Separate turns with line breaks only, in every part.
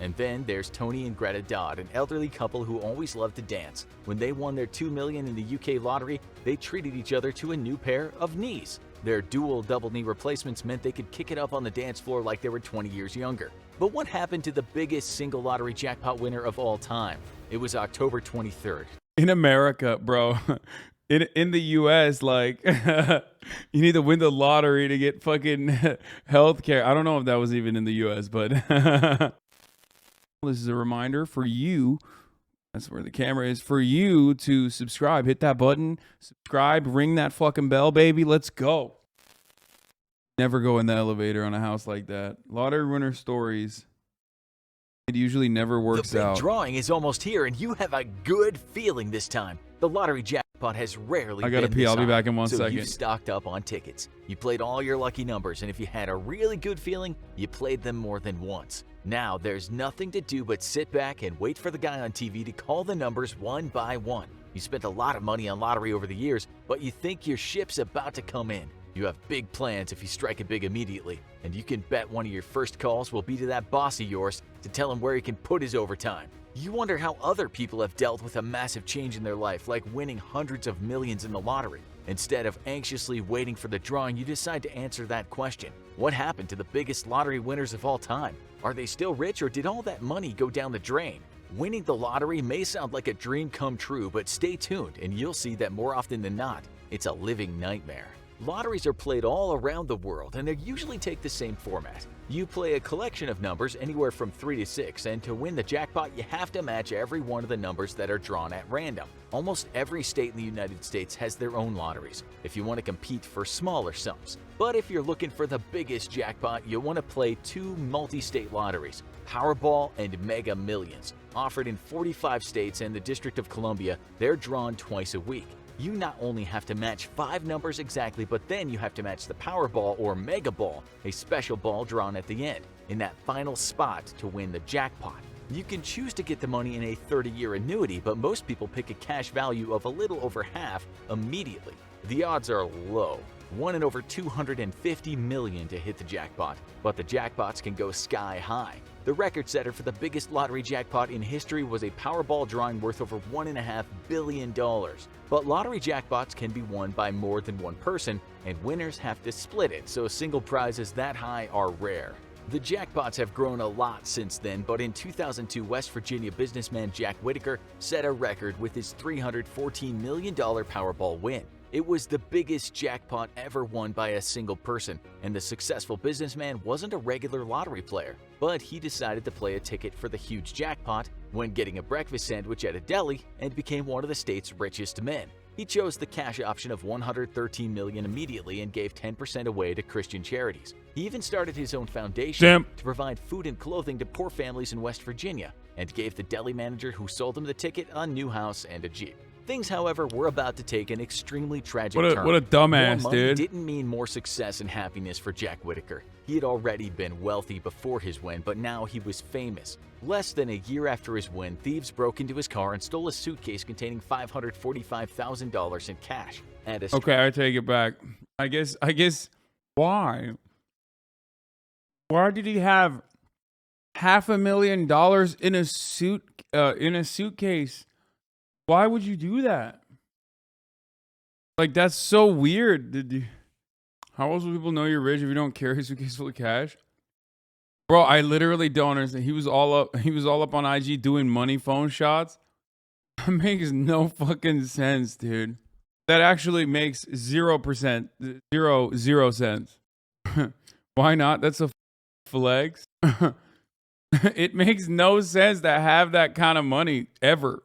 And then there's Tony and Greta Dodd, an elderly couple who always loved to dance. When they won their $2 million in the UK lottery, they treated each other to a new pair of knees. Their dual double knee replacements meant they could kick it up on the dance floor like they were 20 years younger. But what happened to the biggest single lottery jackpot winner of all time? It was October 23rd.
In America, bro. In the US, like, you need to win the lottery to get fucking health care. I don't know if that was even in the US, but this is a reminder for you. That's where the camera is. For you to subscribe. Hit that button. Subscribe. Ring that fucking bell, baby. Let's go. Never go in the elevator on a house like that. Lottery winner stories. It usually never works out.
The big drawing is almost here, and you have a good feeling this time. The lottery jackpot has rarely
I gotta
been
pee.
this
I'll be
high,
back in 1
so
second.
you stocked up on tickets. You played all your lucky numbers, and if you had a really good feeling, you played them more than once. Now there's nothing to do but sit back and wait for the guy on TV to call the numbers one by one. You spent a lot of money on lottery over the years, but you think your ship's about to come in. You have big plans if you strike it big immediately, and you can bet one of your first calls will be to that boss of yours to tell him where he can put his overtime. You wonder how other people have dealt with a massive change in their life, like winning hundreds of millions in the lottery. Instead of anxiously waiting for the drawing, you decide to answer that question. What happened to the biggest lottery winners of all time? Are they still rich, or did all that money go down the drain? Winning the lottery may sound like a dream come true, but stay tuned and you'll see that more often than not, it's a living nightmare. Lotteries are played all around the world, and they usually take the same format. You play a collection of numbers anywhere from 3 to 6, and to win the jackpot, you have to match every one of the numbers that are drawn at random. Almost every state in the United States has their own lotteries, if you want to compete for smaller sums. But if you're looking for the biggest jackpot, you'll want to play 2 multi-state lotteries, Powerball and Mega Millions. Offered in 45 states and the District of Columbia, they're drawn twice a week. You not only have to match 5 numbers exactly, but then you have to match the Powerball or Mega Ball, a special ball drawn at the end, in that final spot to win the jackpot. You can choose to get the money in a 30-year annuity, but most people pick a cash value of a little over half immediately. The odds are low, 1 in over 250 million to hit the jackpot, but the jackpots can go sky high. The record setter for the biggest lottery jackpot in history was a Powerball drawing worth over $1.5 billion. But lottery jackpots can be won by more than one person, and winners have to split it, so single prizes that high are rare. The jackpots have grown a lot since then, but in 2002, West Virginia businessman Jack Whitaker set a record with his $314 million Powerball win. It was the biggest jackpot ever won by a single person, and the successful businessman wasn't a regular lottery player, but he decided to play a ticket for the huge jackpot when getting a breakfast sandwich at a deli and became one of the state's richest men. He chose the cash option of $113 million immediately and gave 10% away to Christian charities. He even started his own foundation to provide food and clothing to poor families in West Virginia, and gave the deli manager who sold him the ticket a new house and a Jeep. Things, however, were about to take an extremely tragic turn.
What a dumbass,
more money
dude.
Didn't mean more success and happiness for Jack Whitaker. He had already been wealthy before his win, but now he was famous. Less than a year after his win, thieves broke into his car and stole a suitcase containing $545,000 in cash.
Okay, I take it back. I guess why? Why did he have $500,000 in a suitcase? Why would you do that? Like, that's so weird. How else will people know you're rich if you don't carry a suitcase full of cash? Bro, I literally don't understand. He was all up on IG doing money phone shots. That makes no fucking sense, dude. That actually makes 0%, zero sense. Why not? That's a flex. It makes no sense to have that kind of money ever.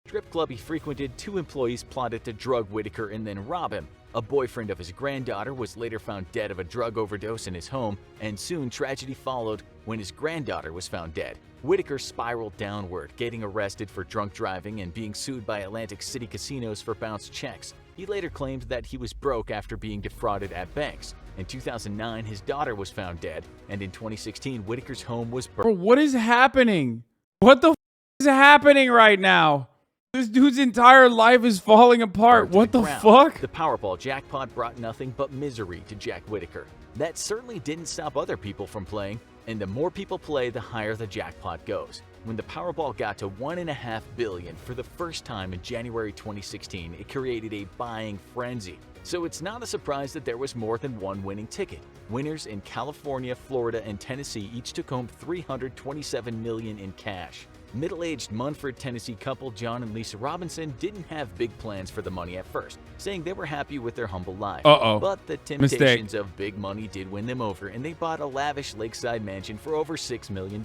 Strip club he frequented, 2 employees plotted to drug Whitaker and then rob him. A boyfriend of his granddaughter was later found dead of a drug overdose in his home, and soon tragedy followed when his granddaughter was found dead. Whitaker spiraled downward, getting arrested for drunk driving and being sued by Atlantic City casinos for bounced checks. He later claimed that he was broke after being defrauded at banks. In 2009, his daughter was found dead, and in 2016, Whitaker's home was burned.
Bro, what is happening? What the is happening right now? This dude's entire life is falling apart. What the fuck?
The Powerball jackpot brought nothing but misery to Jack Whitaker. That certainly didn't stop other people from playing. And the more people play, the higher the jackpot goes. When the Powerball got to $1.5 billion for the first time in January 2016, it created a buying frenzy. So it's not a surprise that there was more than one winning ticket. Winners in California, Florida, and Tennessee each took home $327 million in cash. Middle-aged Munford, Tennessee couple John and Lisa Robinson didn't have big plans for the money at first, saying they were happy with their humble life. But the temptations of big money did win them over, and they bought a lavish lakeside mansion for over $6 million.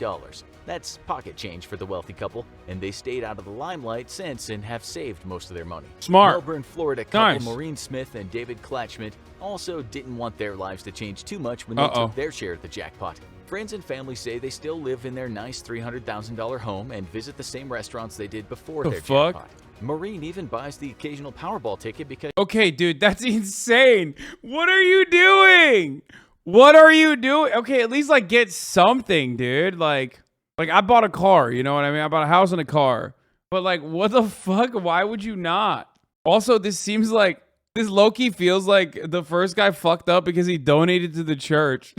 That's pocket change for the wealthy couple, and they stayed out of the limelight since and have saved most of their money.
Smart.
Melbourne, Florida couple Maureen Smith and David Klatchman also didn't want their lives to change too much when they took their share of the jackpot. Friends and family say they still live in their nice $300,000 home and visit the same restaurants they did before their jackpot. Maureen even buys the occasional Powerball ticket because—
Okay, dude, that's insane. What are you doing? What are you doing? Okay, at least like get something, dude. Like I bought a car, you know what I mean? I bought a house and a car. But like, what the fuck? Why would you not? Also, this seems like, this low-key feels like the first guy fucked up because he donated to the church.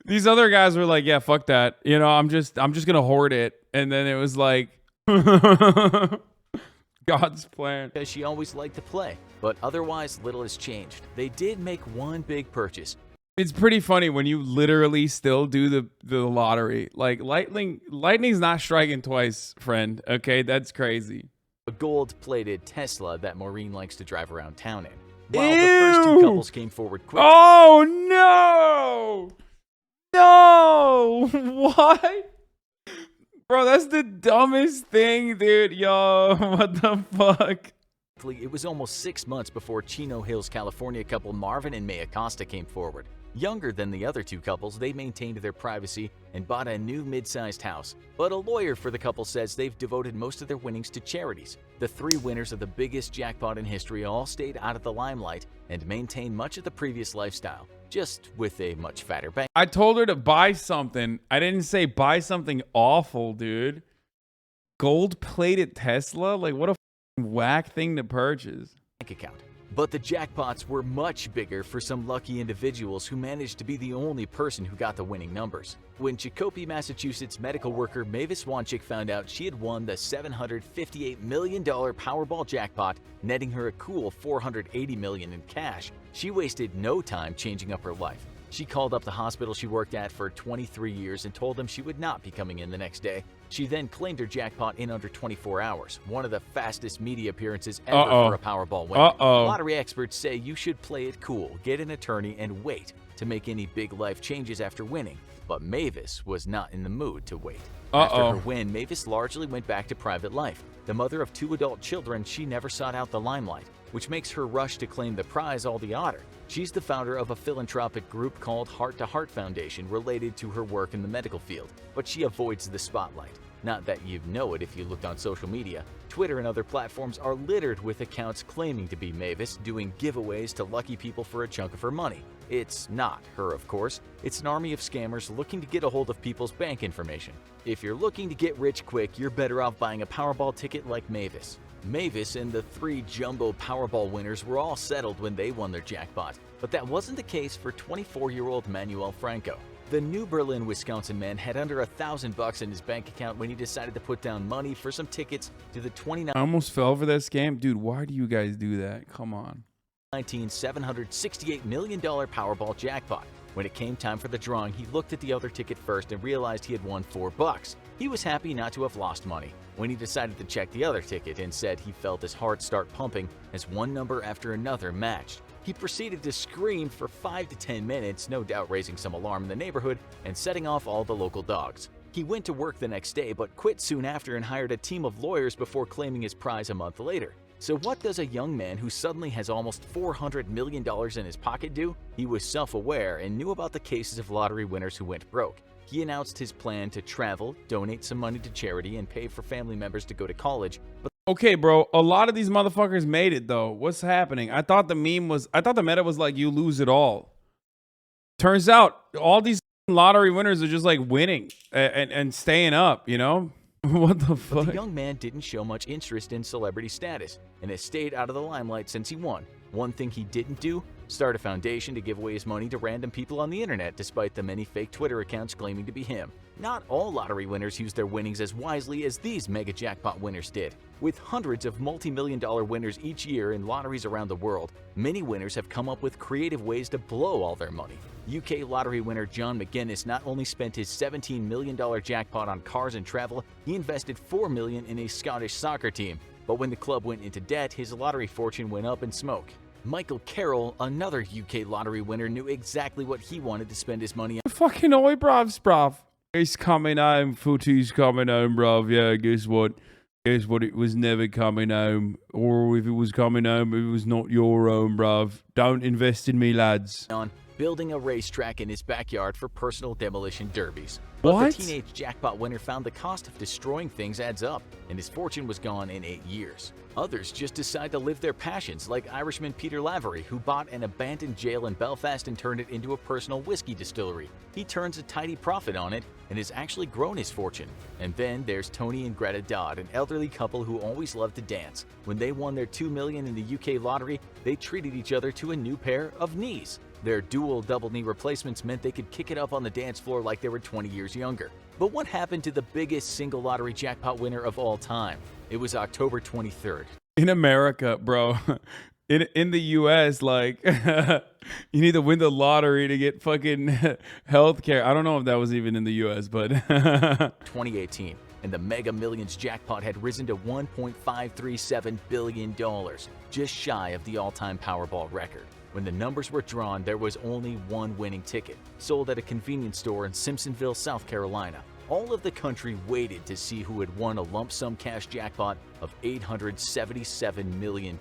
These other guys were like, yeah, fuck that. You know, I'm just gonna hoard it. And then it was like God's plan.
Because she always liked to play, but otherwise little has changed. They did make one big purchase.
It's pretty funny when you literally still do the lottery. Like lightning's not striking twice, friend. Okay, that's crazy.
A gold-plated Tesla that Maureen likes to drive around town in. While the first two couples came forward quickly.
Oh, no! No! What? Bro, that's the dumbest thing, dude. Yo, what the fuck?
It was almost 6 months before Chino Hills, California couple Marvin and May Acosta came forward. Younger than the other two couples, they maintained their privacy and bought a new mid-sized house. But a lawyer for the couple says they've devoted most of their winnings to charities. The three winners of the biggest jackpot in history all stayed out of the limelight and maintained much of the previous lifestyle, just with a much fatter bank.
I told her to buy something. I didn't say buy something awful, dude. Gold-plated Tesla? Like, what a whack thing to purchase.
Account. But the jackpots were much bigger for some lucky individuals who managed to be the only person who got the winning numbers. When Chicopee, Massachusetts medical worker Mavis Wanchik found out she had won the $758 million Powerball jackpot, netting her a cool $480 million in cash, she wasted no time changing up her life. She called up the hospital she worked at for 23 years and told them she would not be coming in the next day. She then claimed her jackpot in under 24 hours, one of the fastest media appearances ever for a Powerball winner. Lottery experts say you should play it cool, get an attorney, and wait to make any big life changes after winning. But Mavis was not in the mood to wait. After her win, Mavis largely went back to private life. The mother of 2 adult children, she never sought out the limelight, which makes her rush to claim the prize all the odder. She's the founder of a philanthropic group called Heart to Heart Foundation related to her work in the medical field, but she avoids the spotlight. Not that you'd know it if you looked on social media. Twitter and other platforms are littered with accounts claiming to be Mavis, doing giveaways to lucky people for a chunk of her money. It's not her, of course. It's an army of scammers looking to get a hold of people's bank information. If you're looking to get rich quick, you're better off buying a Powerball ticket like Mavis. Mavis and the 3 jumbo Powerball winners were all settled when they won their jackpot, but that wasn't the case for 24-year-old Manuel Franco. The New Berlin, Wisconsin man had under $1,000 in his bank account when he decided to put down money for some tickets to the 29—
I almost fell for that scam. Dude, why do you guys do that? Come on.
$768 million Powerball jackpot. When it came time for the drawing, he looked at the other ticket first and realized he had won $4. He was happy not to have lost money. When he decided to check the other ticket and said he felt his heart start pumping as one number after another matched. He proceeded to scream for 5 to 10 minutes, no doubt raising some alarm in the neighborhood and setting off all the local dogs. He went to work the next day but quit soon after and hired a team of lawyers before claiming his prize a month later. So what does a young man who suddenly has almost $400 million in his pocket do? He was self-aware and knew about the cases of lottery winners who went broke. He announced his plan to travel, donate some money to charity, and pay for family members to go to college. But
okay, bro, a lot of these motherfuckers made it, though. What's happening? I thought the meta was like, you lose it all. Turns out, all these lottery winners are just like winning and staying up, you know? What the fuck?
But the young man didn't show much interest in celebrity status and has stayed out of the limelight since he won. One thing he didn't do? start a foundation to give away his money to random people on the internet despite the many fake Twitter accounts claiming to be him. Not all lottery winners use their winnings as wisely as these mega jackpot winners did. With hundreds of multi-million-dollar winners each year in lotteries around the world, many winners have come up with creative ways to blow all their money. UK lottery winner John McGuinness not only spent his $17 million jackpot on cars and travel, he invested $4 million in a Scottish soccer team. But when the club went into debt, his lottery fortune went up in smoke. Michael Carroll, another UK lottery winner, knew exactly what he wanted to spend his money on.
Fucking oi, bruv. He's coming home. Footy's coming home, bruv. Yeah, guess what? Guess what? It was never coming home. Or if it was coming home, it was not your own, bruv. Don't invest in me, lads.
On building a racetrack in his backyard for personal demolition derbies. But
What?
the teenage jackpot winner found the cost of destroying things adds up, and his fortune was gone in 8 years. Others just decide to live their passions, like Irishman Peter Lavery, who bought an abandoned jail in Belfast and turned it into a personal whiskey distillery. He turns a tidy profit on it and has actually grown his fortune. And then there's Tony and Greta Dodd, an elderly couple who always loved to dance. When they won their $2 million in the UK lottery, they treated each other to a new pair of knees. Their dual double knee replacements meant they could kick it up on the dance floor like they were 20 years younger. But what happened to the biggest single lottery jackpot winner of all time? It was October 23rd.
In America, bro. In the US, like, you need to win the lottery to get fucking health care. I don't know if that was even in the US, but
2018, and the Mega Millions jackpot had risen to $1.537 billion, just shy of the all-time Powerball record. When the numbers were drawn, there was only one winning ticket, sold at a convenience store in Simpsonville, South Carolina. All of the country waited to see who had won a lump sum cash jackpot of $877 million,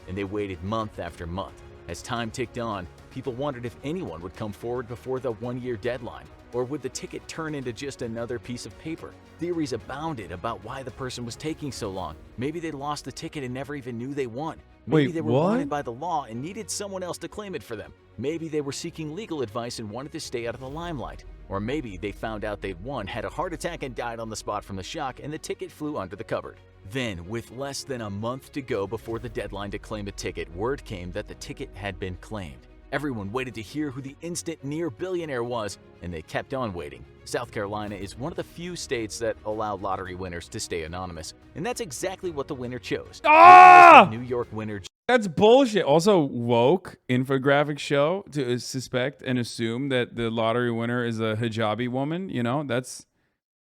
and they waited month after month. As time ticked on, people wondered if anyone would come forward before the one-year deadline, or would the ticket turn into just another piece of paper? Theories abounded about why the person was taking so long. Maybe they lost the ticket and never even knew they won. Maybe
Wait,
they were
what?
wanted by the law and needed someone else to claim it for them. Maybe they were seeking legal advice and wanted to stay out of the limelight. Or maybe they found out they'd won, had a heart attack and died on the spot from the shock, and the ticket flew under the cupboard. Then, with less than a month to go before the deadline to claim a ticket, word came that the ticket had been claimed. Everyone waited to hear who the instant near billionaire was, and they kept on waiting. South Carolina is one of the few states that allow lottery winners to stay anonymous, and that's exactly what the winner chose.
Ah!
The New York winner.
that's bullshit. Also, woke Infographics Show to suspect and assume that the lottery winner is a hijabi woman. You know, that's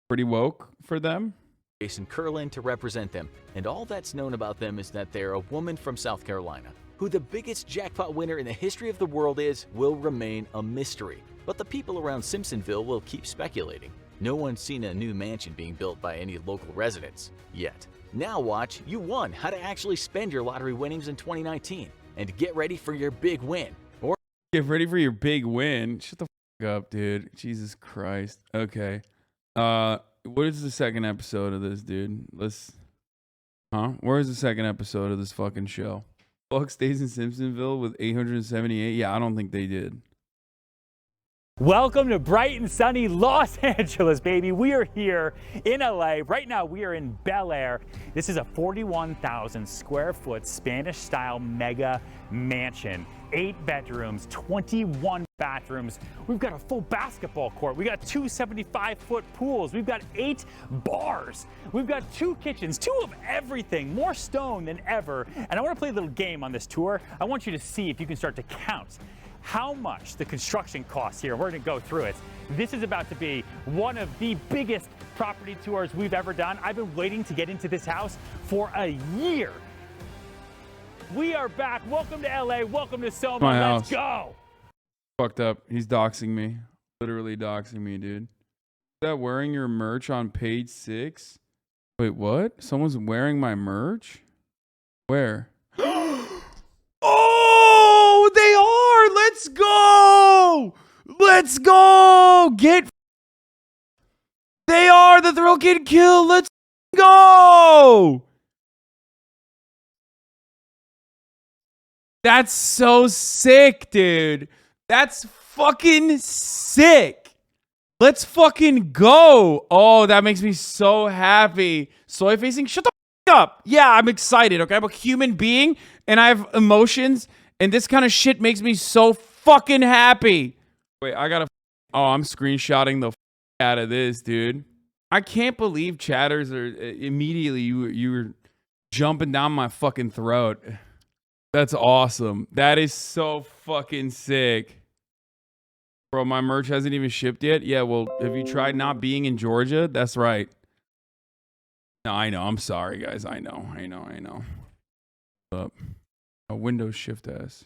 pretty woke for them.
Jason Curlin to represent them, and all that's known about them is that they're a woman from South Carolina. Who the biggest jackpot winner in the history of the world is will remain a mystery, but the people around Simpsonville will keep speculating. No one's seen a new mansion being built by any local residents yet. Now watch You Won how to actually spend your lottery winnings in 2019 and get ready for your big win. Or
Get ready for your big win. Shut the fuck up, dude. Jesus Christ. Okay. What is the second episode of this, dude? Where's the second episode of this fucking show? Fuck stays in Simpsonville with 878. Yeah, I don't think they did.
Welcome to bright and sunny Los Angeles, baby. We are here in LA. Right now, we are in Bel Air. This is a 41,000 square foot Spanish style mega mansion. 8 bedrooms, 21 bathrooms. We've got a full basketball court. We got 2 75-foot pools. We've got 8 bars. We've got 2 kitchens, 2 of everything, more stone than ever. And I want to play a little game on this tour. I want you to see if you can start to count how much the construction costs here. We're going to go through it. This is about to be one of the biggest property tours we've ever done. I've been waiting to get into this house for a year. We are back. Welcome to LA. Welcome to Soma.
My
Let's
house.
go.
Fucked up. He's doxing me. Literally doxing me, dude. Is that wearing your merch on page 6? Wait, what? Someone's wearing my merch? Where? Oh, they are! Let's go! Let's go! They are the Thrill Kid Kill! Let's go! That's so sick, dude. That's fucking sick. Let's fucking go. Oh, that makes me so happy. Soy facing, shut the fuck up. Yeah, I'm excited, okay? I'm a human being and I have emotions And this kind of shit makes me so fucking happy. Wait, I gotta... Oh, I'm screenshotting the out of this, dude. I can't believe chatters are... Immediately, you were jumping down my fucking throat. That's awesome. That is so fucking sick. Bro, my merch hasn't even shipped yet? Yeah, well, have you tried not being in Georgia? That's right. No, I know. I'm sorry, guys. I know. Up. Windows Shift S.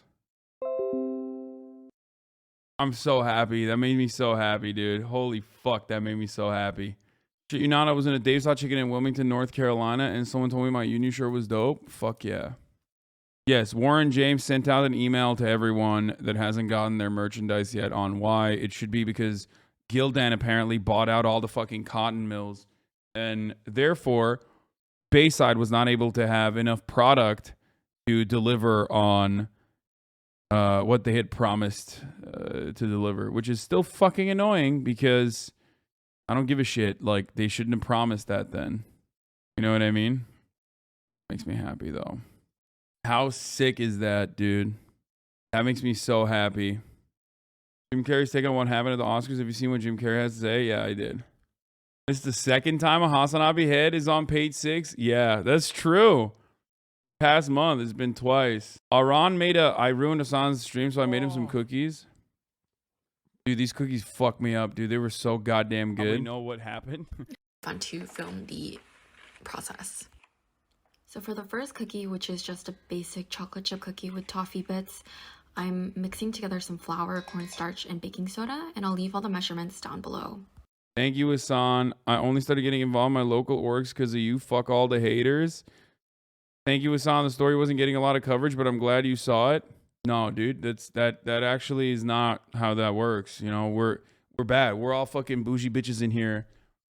I'm so happy. That made me so happy, dude. Holy fuck, that made me so happy. Shit, you know, I was in a Dave's Hot Chicken in Wilmington, North Carolina, and someone told me my Union shirt was dope. Fuck yeah. Yes, Warren James sent out an email to everyone that hasn't gotten their merchandise yet on why. It should be because Gildan apparently bought out all the fucking cotton mills, and therefore Bayside was not able to have enough product to deliver on what they had promised to deliver, which is still fucking annoying because I don't give a shit. Like, they shouldn't have promised that then. You know what I mean? Makes me happy, though. How sick is that, dude? That makes me so happy. Jim Carrey's taking on what happened at the Oscars. Have you seen what Jim Carrey has to say? Yeah, I did. It's the second time a HasanAbi head is on page 6. Yeah, that's true. Past month, it's been twice. Aran made I ruined Hasan's stream, so I made him some cookies. Dude, these cookies fucked me up, dude. They were so goddamn good. We know what happened.
Fun to film the process. So for the first cookie, which is just a basic chocolate chip cookie with toffee bits, I'm mixing together some flour, cornstarch, and baking soda, and I'll leave all the measurements down below.
Thank you, Hasan. I only started getting involved in my local orgs because of you. Fuck all the haters. Thank you, Hasan. The story wasn't getting a lot of coverage, but I'm glad you saw it. No, dude, that actually is not how that works. You know, we're bad. We're all fucking bougie bitches in here.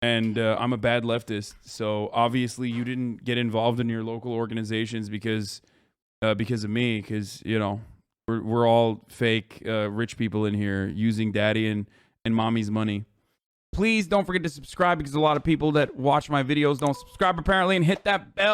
And I'm a bad leftist, so obviously you didn't get involved in your local organizations because of me, because, you know, we're all fake rich people in here using daddy and mommy's money. Please don't forget to subscribe because a lot of people that watch my videos don't subscribe apparently, and hit that bell.